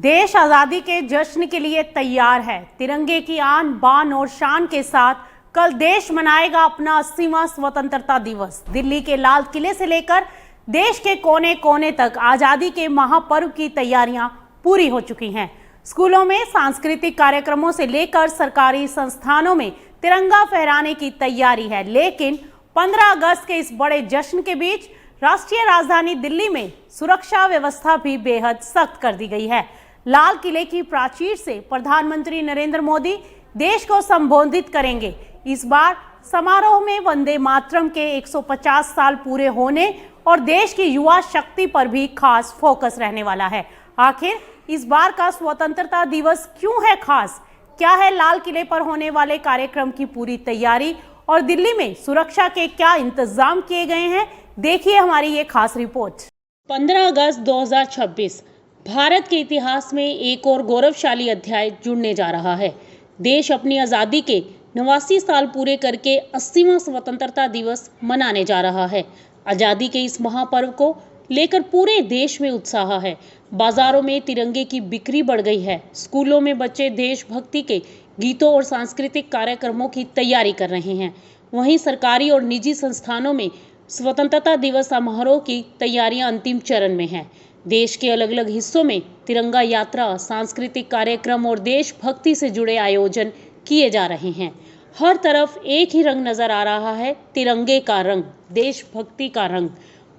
देश आजादी के जश्न के लिए तैयार है। तिरंगे की आन बान और शान के साथ कल देश मनाएगा अपना 80वां स्वतंत्रता दिवस। दिल्ली के लाल किले से लेकर देश के कोने कोने तक आजादी के महापर्व की तैयारियां पूरी हो चुकी हैं। स्कूलों में सांस्कृतिक कार्यक्रमों से लेकर सरकारी संस्थानों में तिरंगा फहराने की तैयारी है। लेकिन 15 अगस्त के इस बड़े जश्न के बीच राष्ट्रीय राजधानी दिल्ली में सुरक्षा व्यवस्था भी बेहद सख्त कर दी गई है। लाल किले की प्राचीर से प्रधानमंत्री नरेंद्र मोदी देश को संबोधित करेंगे। इस बार समारोह में वंदे मातरम के 150 साल पूरे होने और देश की युवा शक्ति पर भी खास फोकस रहने वाला है। आखिर इस बार का स्वतंत्रता दिवस क्यों है खास? क्या है लाल किले पर होने वाले कार्यक्रम की पूरी तैयारी और दिल्ली में सुरक्षा के क्या इंतजाम किए गए हैं? देखिए हमारी ये खास रिपोर्ट। 15 अगस्त 2026 भारत के इतिहास में एक और गौरवशाली अध्याय जुड़ने जा रहा है। देश अपनी आज़ादी के 89 साल पूरे करके 80वां स्वतंत्रता दिवस मनाने जा रहा है। आज़ादी के इस महापर्व को लेकर पूरे देश में उत्साह है। बाजारों में तिरंगे की बिक्री बढ़ गई है। स्कूलों में बच्चे देशभक्ति के गीतों और सांस्कृतिक कार्यक्रमों की तैयारी कर रहे हैं। वहीं सरकारी और निजी संस्थानों में स्वतंत्रता दिवस समारोह की तैयारियां अंतिम चरण में हैं। देश के अलग अलग हिस्सों में तिरंगा यात्रा, सांस्कृतिक कार्यक्रम और देशभक्ति से जुड़े आयोजन किए जा रहे हैं। हर तरफ एक ही रंग नजर आ रहा है, तिरंगे का रंग, देशभक्ति का रंग।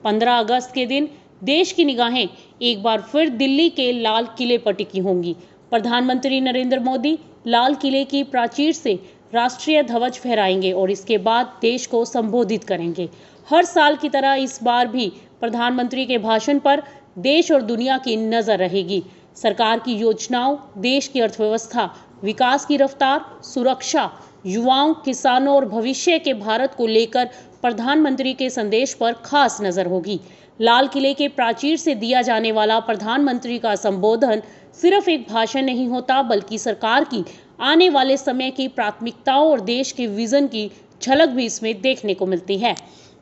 15 अगस्त के दिन देश की निगाहें एक बार फिर दिल्ली के लाल किले पर टिकी होंगी। प्रधानमंत्री नरेंद्र मोदी लाल किले की प्राचीर से राष्ट्रीय ध्वज फहराएंगे और इसके बाद देश को संबोधित करेंगे। हर साल की तरह इस बार भी प्रधानमंत्री के भाषण पर देश और दुनिया की नजर रहेगी। सरकार की योजनाओं, देश की अर्थव्यवस्था, विकास की रफ्तार, सुरक्षा, युवाओं, किसानों और भविष्य के भारत को लेकर प्रधानमंत्री के संदेश पर खास नजर होगी। लाल किले के प्राचीर से दिया जाने वाला प्रधानमंत्री का संबोधन सिर्फ एक भाषण नहीं होता, बल्कि सरकार की आने वाले समय की प्राथमिकताओं और देश के विजन की झलक भी इसमें देखने को मिलती है।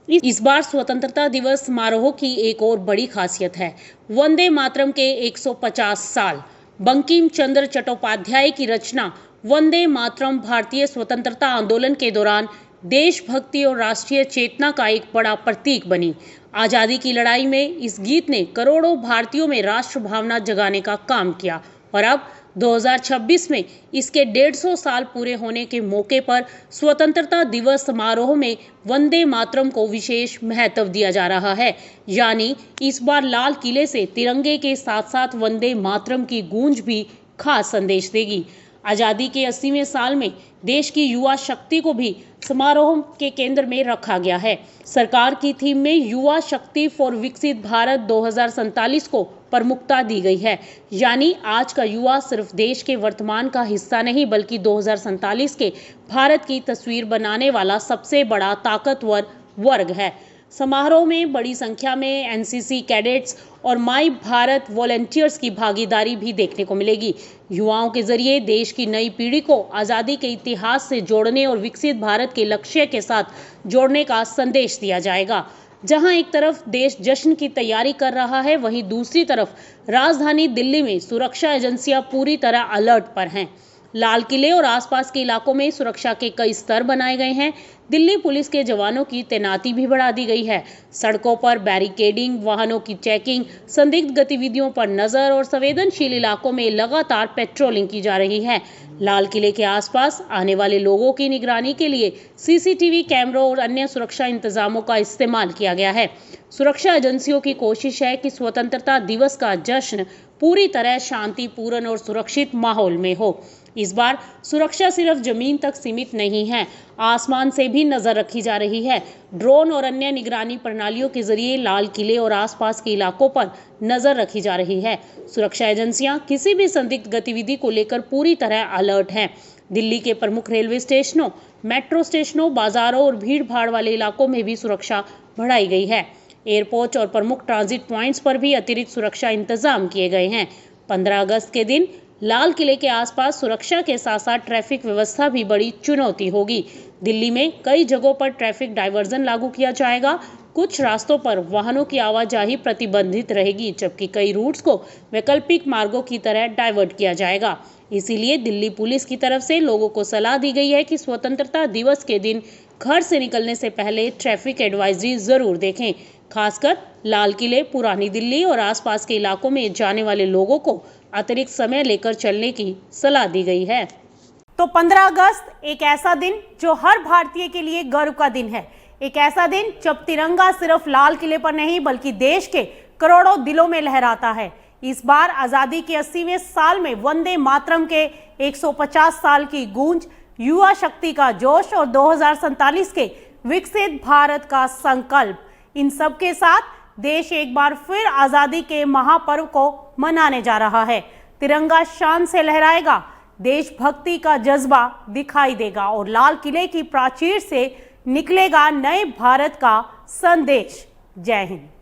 इस बार स्वतंत्रता दिवस समारोह की एक और बड़ी खासियत है वंदे मातरम के 150 साल। बंकिम चंद्र चट्टोपाध्याय की रचना वंदे मातरम भारतीय स्वतंत्रता आंदोलन के दौरान देशभक्ति और राष्ट्रीय चेतना का एक बड़ा प्रतीक बनी। आजादी की लड़ाई में इस गीत ने करोड़ों भारतीयों में राष्ट्र भावना जगाने का काम किया और अब 2026 में इसके 150 साल पूरे होने के मौके पर स्वतंत्रता दिवस समारोह में वंदे मातरम को विशेष महत्व दिया जा रहा है। यानी इस बार लाल किले से तिरंगे के साथ साथ वंदे मातरम की गूंज भी खास संदेश देगी। आज़ादी के 80वें साल में देश की युवा शक्ति को भी समारोह के केंद्र में रखा गया है। सरकार की थीम में युवा शक्ति फॉर विकसित भारत 2047 को प्रमुखता दी गई है। यानी आज का युवा सिर्फ देश के वर्तमान का हिस्सा नहीं, बल्कि 2047 के भारत की तस्वीर बनाने वाला सबसे बड़ा ताकतवर वर्ग है। समारोह में बड़ी संख्या में एनसीसी कैडेट्स और माई भारत वॉलंटियर्स की भागीदारी भी देखने को मिलेगी। युवाओं के जरिए देश की नई पीढ़ी को आज़ादी के इतिहास से जोड़ने और विकसित भारत के लक्ष्य के साथ जोड़ने का संदेश दिया जाएगा। जहां एक तरफ देश जश्न की तैयारी कर रहा है, वहीं दूसरी तरफ राजधानी दिल्ली में सुरक्षा एजेंसियां पूरी तरह अलर्ट पर हैं। लाल किले और आसपास के इलाकों में सुरक्षा के कई स्तर बनाए गए हैं। दिल्ली पुलिस के जवानों की तैनाती भी बढ़ा दी गई है। सड़कों पर बैरिकेडिंग, वाहनों की चेकिंग, संदिग्ध गतिविधियों पर नजर और संवेदनशील इलाकों में लगातार पेट्रोलिंग की जा रही है। लाल किले के आसपास आने वाले लोगों की निगरानी के लिए सीसीटीवी कैमरों और अन्य सुरक्षा इंतजामों का इस्तेमाल किया गया है। सुरक्षा एजेंसियों की कोशिश है कि स्वतंत्रता दिवस का जश्न पूरी तरह शांतिपूर्ण और सुरक्षित माहौल में हो। इस बार सुरक्षा सिर्फ जमीन तक सीमित नहीं है, आसमान से भी नजर रखी जा रही है। ड्रोन और अन्य निगरानी प्रणालियों के जरिए लाल किले और आसपास के इलाकों पर नजर रखी जा रही है। सुरक्षा एजेंसियां किसी भी संदिग्ध गतिविधि को लेकर पूरी तरह अलर्ट हैं। दिल्ली के प्रमुख रेलवे स्टेशनों, मेट्रो स्टेशनों, बाजारों और भीड़ भाड़ वाले इलाकों में भी सुरक्षा बढ़ाई गई है। एयरपोर्ट और प्रमुख ट्रांजिट पॉइंट्स पर भी अतिरिक्त सुरक्षा इंतजाम किए गए हैं। 15 अगस्त के दिन लाल किले के आसपास सुरक्षा के साथ साथ ट्रैफिक व्यवस्था भी बड़ी चुनौती होगी। दिल्ली में कई जगहों पर ट्रैफिक डायवर्जन लागू किया जाएगा। कुछ रास्तों पर वाहनों की आवाजाही प्रतिबंधित रहेगी, जबकि कई रूट्स को वैकल्पिक मार्गों की तरह डाइवर्ट किया जाएगा। इसीलिए दिल्ली पुलिस की तरफ से लोगों को सलाह दी गई है कि स्वतंत्रता दिवस के दिन घर से निकलने से पहले ट्रैफिक एडवाइजरी जरूर देखें। खासकर लाल किले, पुरानी दिल्ली और आसपास के इलाकों में जाने वाले लोगों को अतिरिक्त समय लेकर चलने की सलाह दी गई है। तो 15 अगस्त एक ऐसा दिन जो हर भारतीय के लिए गर्व का दिन है। एक ऐसा दिन जब तिरंगा सिर्फ लाल किले पर नहीं बल्कि देश के करोड़ों दिलों में लहराता है। इस बार आजादी के 80वें साल में वंदे मातरम के 150 साल की गूंज, युवा शक्ति का जोश और 2047 के विकसित भारत का संकल्प, इन सब के साथ देश एक बार फिर आजादी के महापर्व को मनाने जा रहा है। तिरंगा शान से लहराएगा, देशभक्ति का जज्बा दिखाई देगा और लाल किले की प्राचीर से निकलेगा नए भारत का संदेश। जय हिंद।